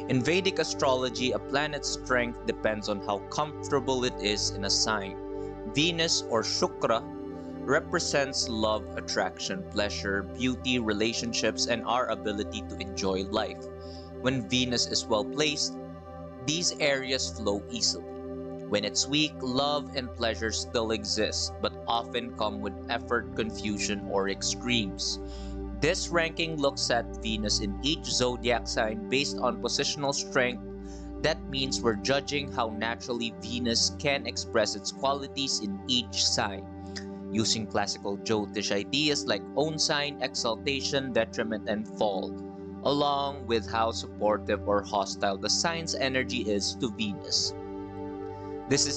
In Vedic astrology, a planet's strength depends on how comfortable it is in a sign. Venus or Shukra represents love, attraction, pleasure, beauty, relationships, and our ability to enjoy life. When Venus is well placed, these areas flow easily. When it's weak, love and pleasure still exist, but often come with effort, confusion, or extremes. This ranking looks at Venus in each zodiac sign based on positional strength. That means we're judging how naturally Venus can express its qualities in each sign, using classical Jyotish ideas like own sign, exaltation, detriment, and fall, along with how supportive or hostile the sign's energy is to Venus. This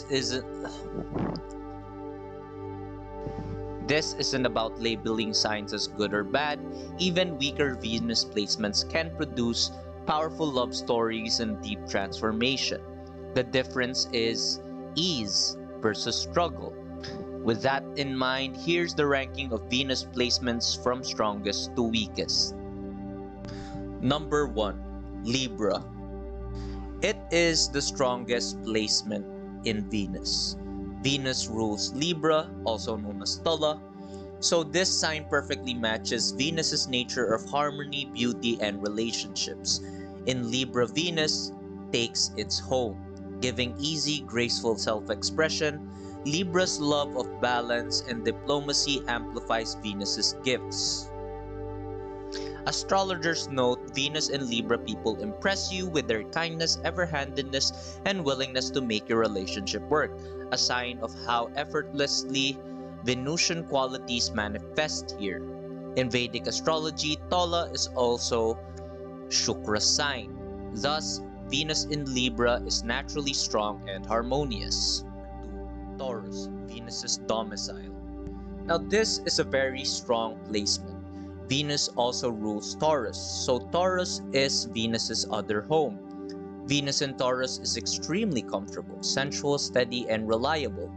isn't about labeling signs as good or bad. Even weaker Venus placements can produce powerful love stories and deep transformation. The difference is ease versus struggle. With that in mind, here's the ranking of Venus placements from strongest to weakest. Number 1. Libra. It is the strongest placement in Venus. Venus rules Libra, also known as Tola, so this sign perfectly matches Venus's nature of harmony, beauty, and relationships. In Libra, Venus takes its home, giving easy, graceful self-expression. Libra's love of balance and diplomacy amplifies Venus's gifts. Astrologers note Venus and Libra people impress you with their kindness, ever-handedness, and willingness to make your relationship work, a sign of how effortlessly Venusian qualities manifest here. In Vedic astrology, Tola is also Shukra's sign. Thus, Venus in Libra is naturally strong and harmonious. 2. Taurus, Venus's domicile. Now this is a very strong placement. Venus also rules Taurus, so Taurus is Venus's other home. Venus in Taurus is extremely comfortable, sensual, steady, and reliable.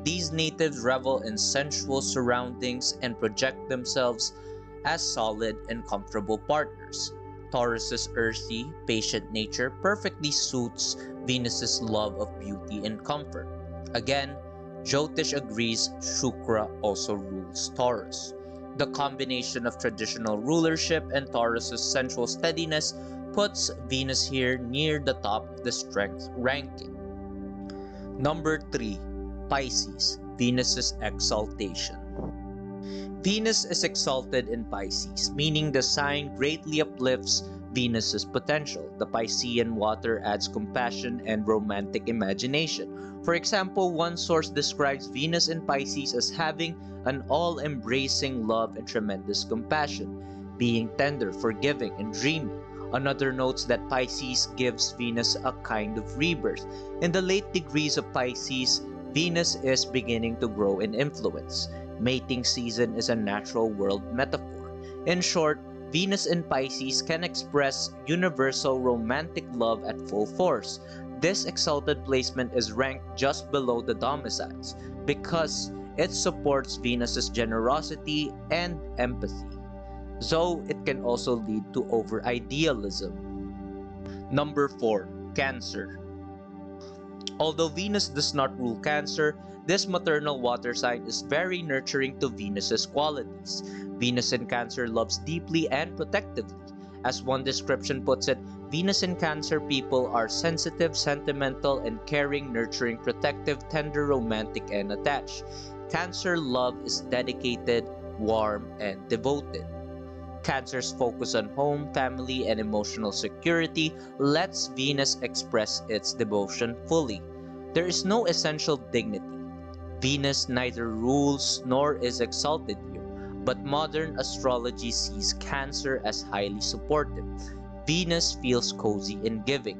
These natives revel in sensual surroundings and project themselves as solid and comfortable partners. Taurus's earthy, patient nature perfectly suits Venus's love of beauty and comfort. Again, Jyotish agrees Shukra also rules Taurus. The combination of traditional rulership and Taurus's sensual steadiness puts Venus here near the top of the strength ranking. Number 3. Pisces, Venus's exaltation. Venus is exalted in Pisces, meaning the sign greatly uplifts Venus's potential. The Piscean water adds compassion and romantic imagination. For example, one source describes Venus in Pisces as having an all-embracing love and tremendous compassion, being tender, forgiving, and dreamy. Another notes that Pisces gives Venus a kind of rebirth. In the late degrees of Pisces, Venus is beginning to grow in influence. Mating season is a natural world metaphor. In short, Venus in Pisces can express universal romantic love at full force. This exalted placement is ranked just below the domiciles because it supports Venus's generosity and empathy, though it can also lead to over-idealism. Number 4. Cancer. Although Venus does not rule Cancer, this maternal water sign is very nurturing to Venus's qualities. Venus in Cancer loves deeply and protectively. As one description puts it, Venus in Cancer people are sensitive, sentimental, and caring, nurturing, protective, tender, romantic, and attached. Cancer love is dedicated, warm, and devoted. Cancer's focus on home, family, and emotional security lets Venus express its devotion fully. There is no essential dignity. Venus neither rules nor is exalted here, but modern astrology sees Cancer as highly supportive. Venus feels cozy and giving.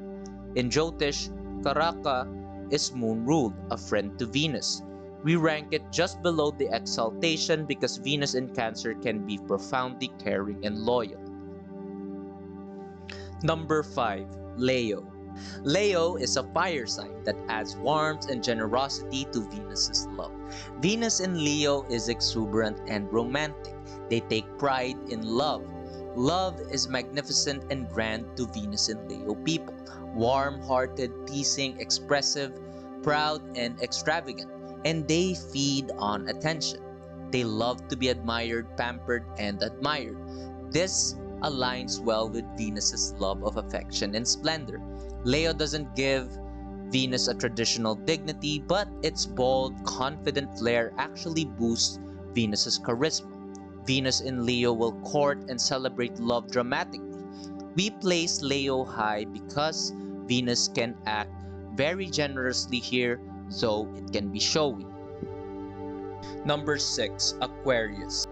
In Jyotish, Karaka is moon-ruled, a friend to Venus. We rank it just below the exaltation because Venus in Cancer can be profoundly caring and loyal. Number 5. Leo. Leo is a fire sign that adds warmth and generosity to Venus's love. Venus in Leo is exuberant and romantic. They take pride in love. Love is magnificent and grand to Venus in Leo people. Warm-hearted, teasing, expressive, proud, and extravagant. And they feed on attention. They love to be admired, pampered, and admired. This aligns well with Venus's love of affection and splendor. Leo doesn't give Venus a traditional dignity, but its bold, confident flair actually boosts Venus's charisma. Venus in Leo will court and celebrate love dramatically. We place Leo high because Venus can act very generously here, though it can be showy. Number 6. Aquarius.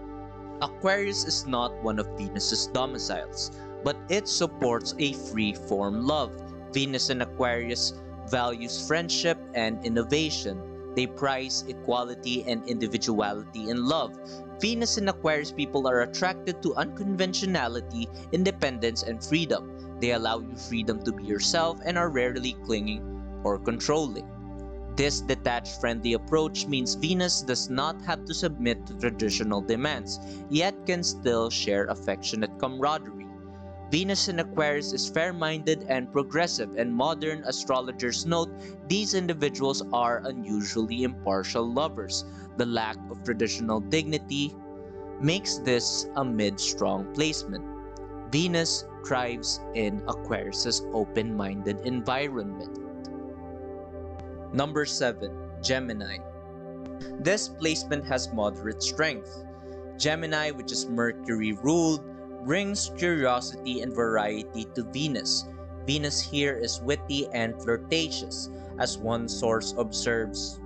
Aquarius is not one of Venus's domiciles, but it supports a free-form love. Venus in Aquarius values friendship and innovation. They prize equality and individuality in love. Venus in Aquarius people are attracted to unconventionality, independence, and freedom. They allow you freedom to be yourself and are rarely clinging or controlling. This detached, friendly approach means Venus does not have to submit to traditional demands, yet can still share affectionate camaraderie. Venus in Aquarius is fair-minded and progressive, and modern astrologers note these individuals are unusually impartial lovers. The lack of traditional dignity makes this a mid-strong placement. Venus thrives in Aquarius's open-minded environment. Number 7. Gemini. This placement has moderate strength. Gemini, which is Mercury ruled, brings curiosity and variety to Venus. Venus here is witty and flirtatious, as one source observes.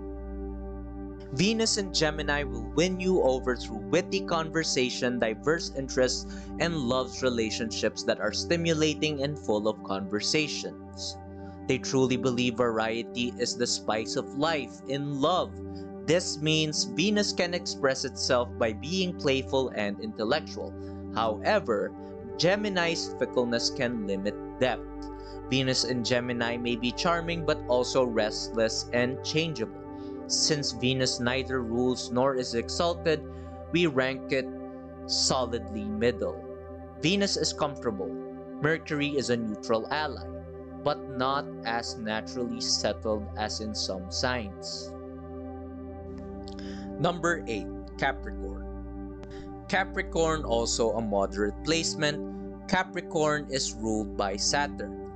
Venus in Gemini will win you over through witty conversation, diverse interests, and loves relationships that are stimulating and full of conversations. They truly believe variety is the spice of life in love. This means Venus can express itself by being playful and intellectual. However, Gemini's fickleness can limit depth. Venus in Gemini may be charming but also restless and changeable. Since Venus neither rules nor is exalted, we rank it solidly middle. Venus is comfortable. Mercury is a neutral ally, but not as naturally settled as in some signs. Number 8. Capricorn. Capricorn also a moderate placement. Capricorn is ruled by Saturn,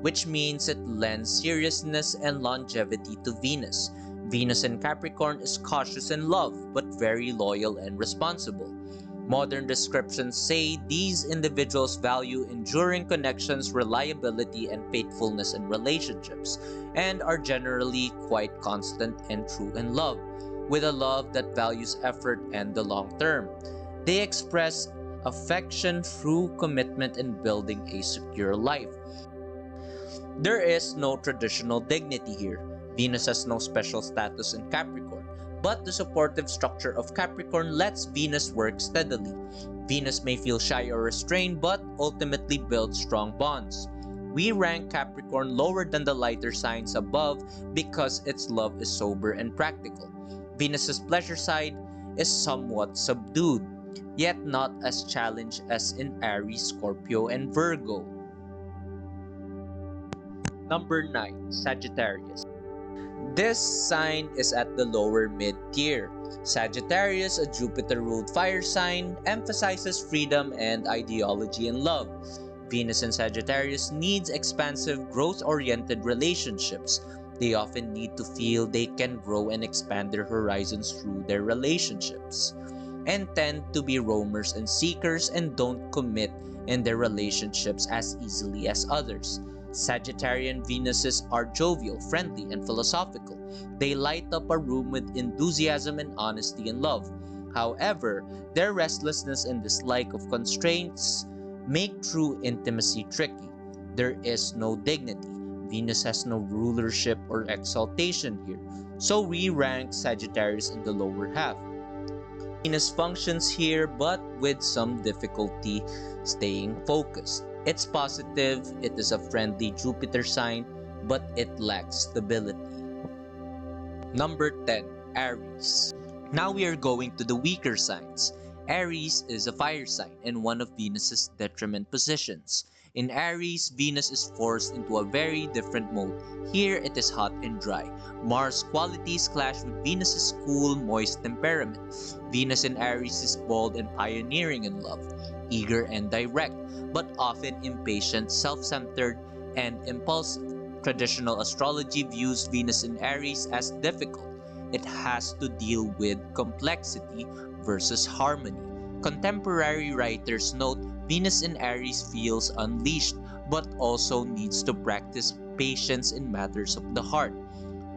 which means it lends seriousness and longevity to Venus. Venus in Capricorn is cautious in love, but very loyal and responsible. Modern descriptions say these individuals value enduring connections, reliability, and faithfulness in relationships, and are generally quite constant and true in love, with a love that values effort and the long term. They express affection through commitment in building a secure life. There is no traditional dignity here. Venus has no special status in Capricorn, but the supportive structure of Capricorn lets Venus work steadily. Venus may feel shy or restrained, but ultimately builds strong bonds. We rank Capricorn lower than the lighter signs above because its love is sober and practical. Venus's pleasure side is somewhat subdued, yet not as challenged as in Aries, Scorpio, and Virgo. Number 9. Sagittarius. This sign is at the lower mid-tier. Sagittarius, a Jupiter-ruled fire sign, emphasizes freedom and ideology in love. Venus in Sagittarius needs expansive, growth-oriented relationships. They often need to feel they can grow and expand their horizons through their relationships, and tend to be roamers and seekers and don't commit in their relationships as easily as others. Sagittarian Venuses are jovial, friendly, and philosophical. They light up a room with enthusiasm and honesty and love. However, their restlessness and dislike of constraints make true intimacy tricky. There is no dignity. Venus has no rulership or exaltation here, so we rank Sagittarius in the lower half. Venus functions here but with some difficulty staying focused. It's positive, it is a friendly Jupiter sign, but it lacks stability. Number 10. Aries. Now we are going to the weaker signs. Aries is a fire sign and one of Venus's detriment positions. In Aries, Venus is forced into a very different mode. Here it is hot and dry. Mars qualities clash with Venus's cool, moist temperament. Venus in Aries is bold and pioneering in love, eager and direct, but often impatient, self-centered, and impulsive. Traditional astrology views Venus in Aries as difficult. It has to deal with complexity versus harmony. Contemporary writers note Venus in Aries feels unleashed but also needs to practice patience in matters of the heart.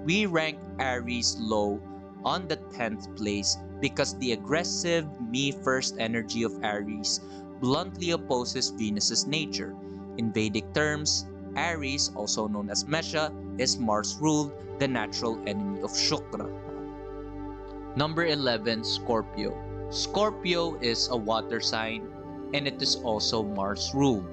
We rank Aries low on the 10th place because the aggressive me first energy of Aries bluntly opposes Venus's nature. In Vedic terms, Aries, also known as Mesha, is Mars ruled, the natural enemy of Shukra. Number 11, Scorpio. Scorpio is a water sign and it is also Mars ruled.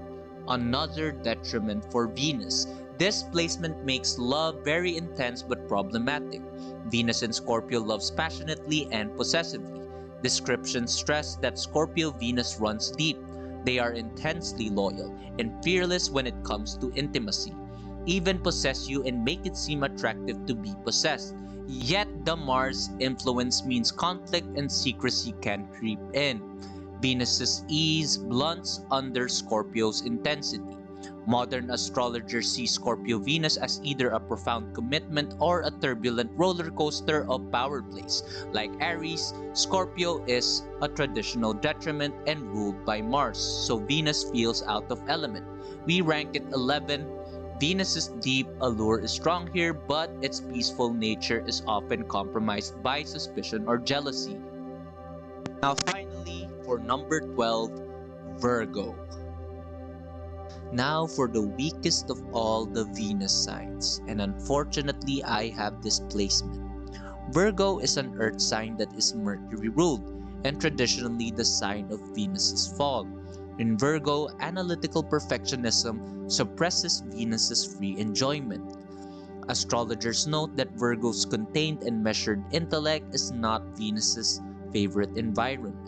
Another detriment for Venus. This placement makes love very intense but problematic. Venus in Scorpio loves passionately and possessively. Descriptions stress that Scorpio Venus runs deep. They are intensely loyal and fearless when it comes to intimacy. Even possess you and make it seem attractive to be possessed. Yet the Mars influence means conflict and secrecy can creep in. Venus's ease blunts under Scorpio's intensity. Modern astrologers see Scorpio Venus as either a profound commitment or a turbulent roller coaster of power plays. Like Aries, Scorpio is a traditional detriment and ruled by Mars, so Venus feels out of element. We rank it 11. Venus's deep allure is strong here, but its peaceful nature is often compromised by suspicion or jealousy. Now finally, for number 12, Virgo. Now for the weakest of all the Venus signs, and unfortunately I have this placement. Virgo is an earth sign that is Mercury ruled, and traditionally the sign of Venus's fall. In Virgo, analytical perfectionism suppresses Venus's free enjoyment. Astrologers note that Virgo's contained and measured intellect is not Venus's favorite environment.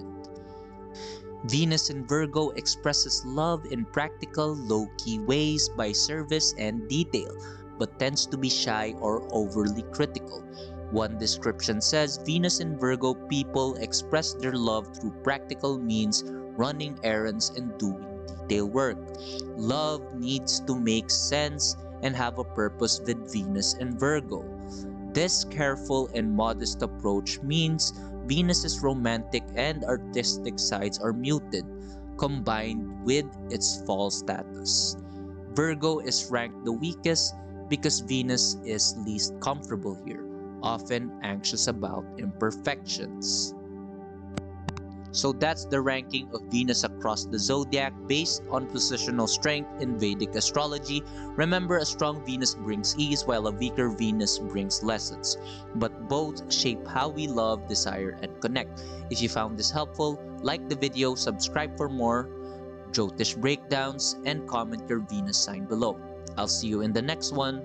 Venus in Virgo expresses love in practical, low-key ways by service and detail, but tends to be shy or overly critical. One description says Venus in Virgo people express their love through practical means, running errands and doing detail work. Love needs to make sense and have a purpose with Venus in Virgo. This careful and modest approach means Venus's romantic and artistic sides are muted, combined with its fall status. Virgo is ranked the weakest because Venus is least comfortable here, often anxious about imperfections. So that's the ranking of Venus across the zodiac based on positional strength in Vedic astrology. Remember, a strong Venus brings ease while a weaker Venus brings lessons. But both shape how we love, desire, and connect. If you found this helpful, like the video, subscribe for more Jyotish breakdowns, and comment your Venus sign below. I'll see you in the next one.